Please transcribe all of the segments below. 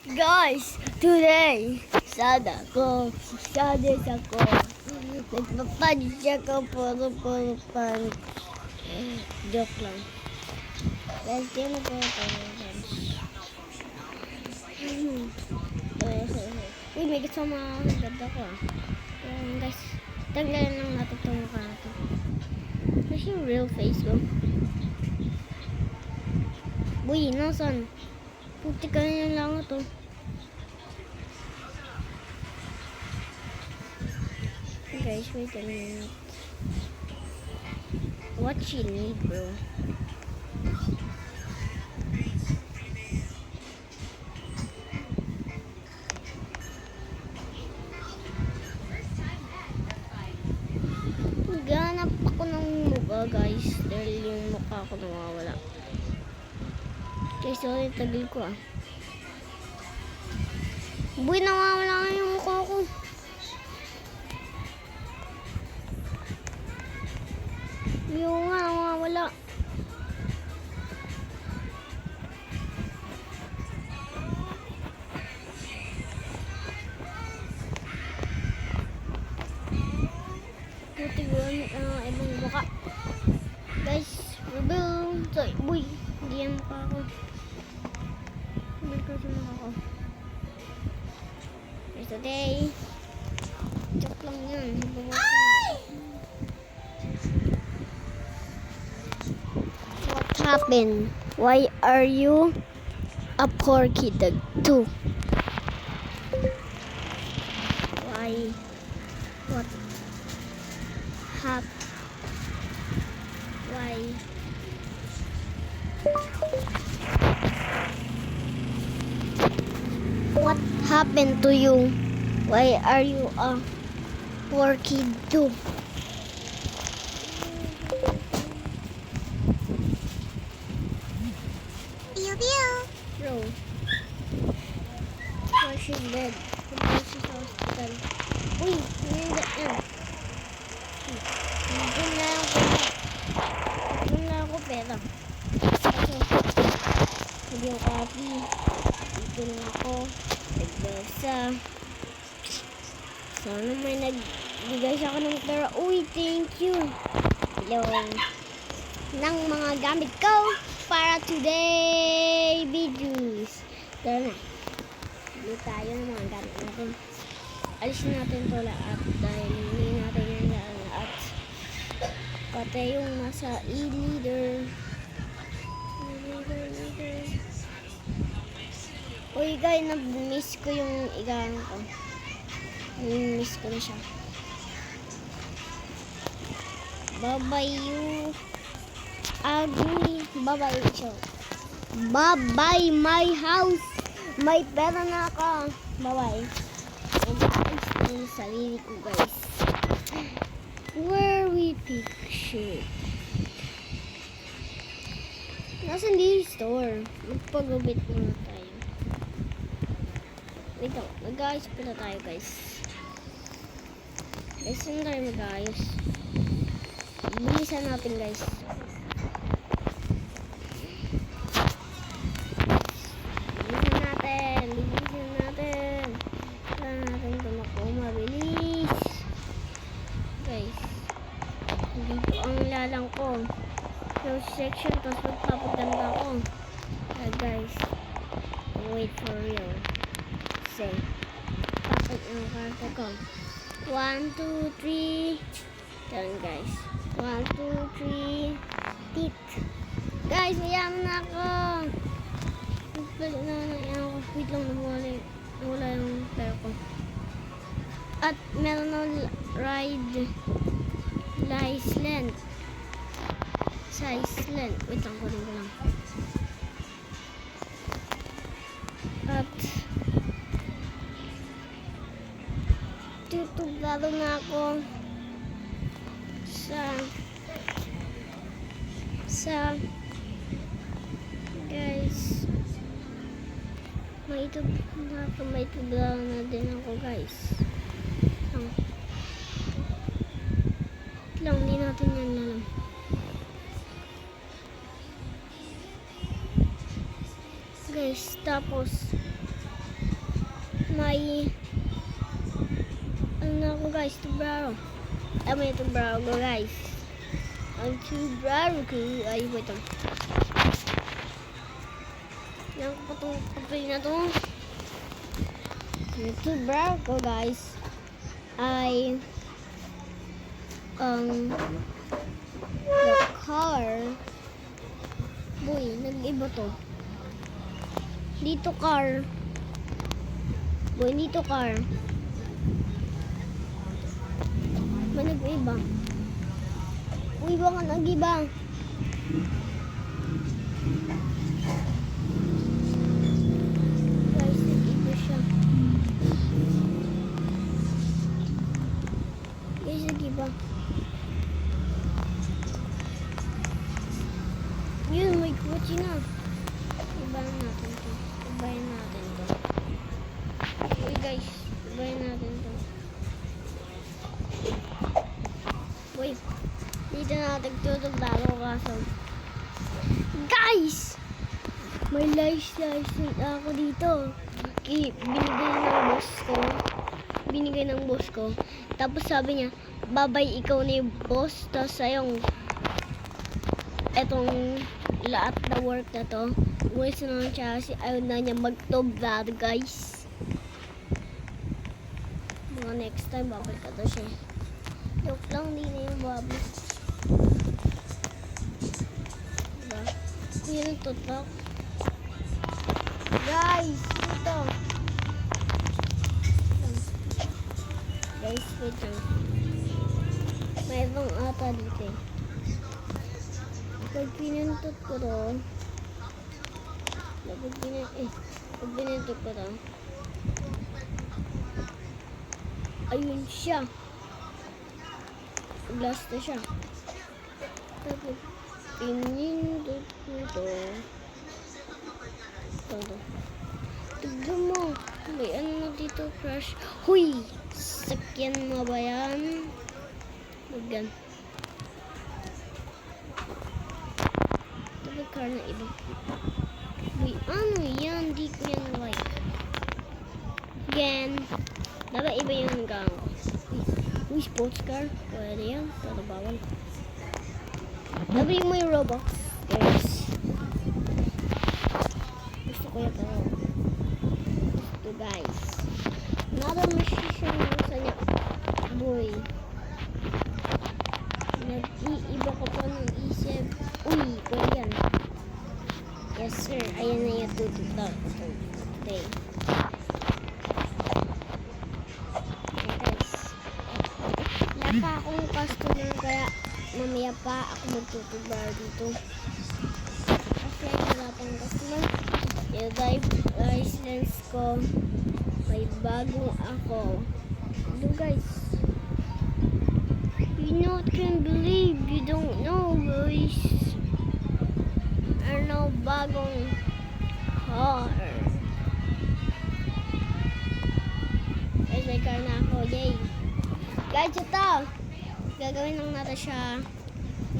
Guys, today, sada ako. Nagpapadis ako, puro pan. Joke lang. Guys, di mo po guys. Uy, may kasama ako. Ganda ko ah. Guys, tanggalan lang natin itong mukha natin. Kasi yung real face ko. Uy, nasan? Puti ka na lang ito. Guys, wait a minute. What she need, bro? Ganap ako ng mukha, guys. Dahil yung mukha ko nawawala. Guys, sorry, tagal ko ah. Boy, nawawala nga yung mukha ko. Yung nga, nawawala. Puti ko ibang mukha. Guys, reveal. So, boy, hindi yan mukha ko. Hindi ko sa mukha ko. Guys, today, joke lang yan. What happened? Why are you a poor kid too? Why? What happened? Why? What happened to you? Why are you a poor kid too? Pew pew. Bro, why she's dead? Why she's hospital? Uy, hindi yan. Doon na ako. Doon na ako pera. Hindi ako happy. Dito na ako. Nagbasa. Sana may nagbigay sa akin ng pera. Uy, thank you. Hello. Ng mga gamit ko para today videos. Tara na. Bili tayo ng mga gamit natin. Alisin natin ito lahat dahil hindi natin yan lahat. Pati yung nasa e-leader. Uy guys, nag-miss ko yung igang ko. Nag-miss ko na siya. Bye-bye you. Ugly. Bye-bye siya. Bye-bye my house. May pera na ako. Bye-bye. Nag-aayos ko yung sarili ko guys. Where we pick shit. Nasaan di store? Magpagubit muna tayo. Wait lang. Mag-aayos pala tayo guys. Guys, saan tayo mag-aayos? Bilisan natin guys. Bilisan natin. Kailangan natin tumakbo mabilis. Guys, dito ang lalang ko. So section, tapos magpapaganda ko. Guys, wait for real. Say, papag ang karte ko. 1, 2, 3. Yan guys. 1, 2, 3. Tit. Guys, mayaman na ako. Wait lang, nawala yung pera ko. At meron na ride Iceland. Sa Iceland. Wait lang, kunin ko lang. At tutugado na ako sa guys, may tuglaro na din ako guys. Lang, hindi natin yan alam. Guys, tapos may ano na ako guys, tubraro. May tubraro ko guys. Ang tubraro ko ay wait lang. Yan ko pa itong papel na to. Yung tubraro ko guys ay the car. Boy, nag-iba to. Dito car. Boy, dito car. May nag-iba. Uy, ba nga nag-iba? Guys, nag-iba siya. Guys, nag-iba. Yun, may kotse na. Ibayan natin to. Ibayan natin to. Uy guys, ibayan natin to. Uy, dito natin tutugtalo kaso. Guys! May license ako dito. Binigay ng boss ko. Tapos sabi niya, babay ikaw na yung boss. Tapos ayong etong lahat na work na to. Uwis na lang siya kasi ayaw na niya magtublado guys. Mga next time babalik ka to siya. Joke lang, hindi na yung babalik. Diba? Yun ang tutok. Guys, ito. Guys, wait lang. May ibang ata dito eh. Pag pinuntot ko to, pag pinuntot ko to, ayun siya. Blast na siya. Tapos pinuntot ko to. Ito. Tignan mo. May ano na dito, crush. Huy! Sakyan mo ba yan? Magyan. Car na iba. Uy, ano yan? Di ko yan like. Again. Dapat iba yung gang ko. Uy, sports car. Pwede yan. Pero bawal. Dapat yung may Robux. Guys. Gusto ko yan pero. Gusto guys. Another machine sa niya. Boy. Nag-iiba ko pa ng isip. Uy, pwede yan. Yes sir, ayan na yung tututok today. Okay guys. Wala pa akong customer kaya mamaya pa ako magtutubar dito. Kasi wala pang customer. Yung license ko may bagong ako. Hello guys. You not can believe you don't know guys. Ano bagong car. Guys, may car na ako. Yay. Guys, ito. Gagawin lang natin siya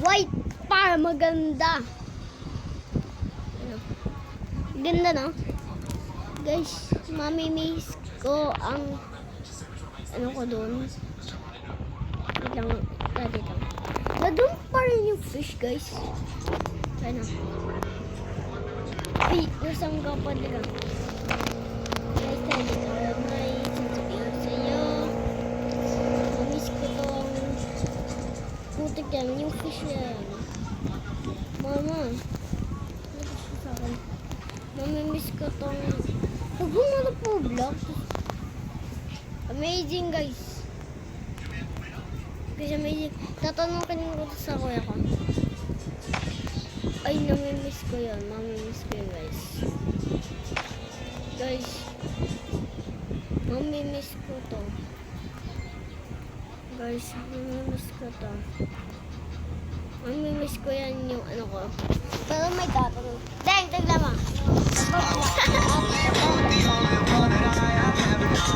white para maganda. Ano? Ganda, no? Guys, mamimiss ko ang ano ko doon. Wait lang. Dito. Doon pa rin yung fish, guys. Ano? Ay, nasang ka pa nila. Guys, tayo na may sasabihin sa'yo. Mamiss ko tong putik yan, yung fish yan. Mama, sa akin. Mamimiss ko tong huwag mo na po vlog. Amazing guys. Kasi amazing. Tatanong kanina ko sa kuya ko. Ay, namimiss ko yun. Mamimiss ko yun, guys. Guys, mamimiss ko to. Guys, mamimiss ko to. Mamimiss ko yan yung ano ko. Pero may tatanong. Deng, tignan mo.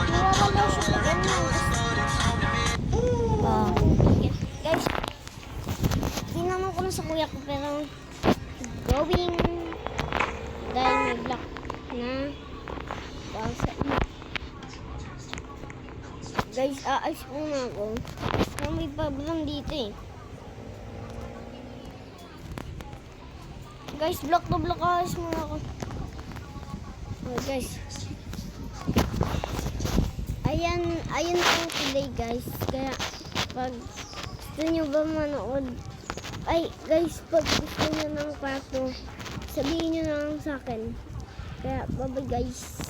Nawawala siya pa ganyan. Guys, tinanong ko na sa kuya ko pero going dahil may block na para sa Guys, aalis muna ako. May problem dito eh. Guys, block to block, aalis muna ako. Okay guys. Ayan ang today guys. Kaya pag gusto nyo ba manood, ay guys, pag gusto nyo ng part 2, sabihin nyo na lang sa akin. Kaya bye bye guys.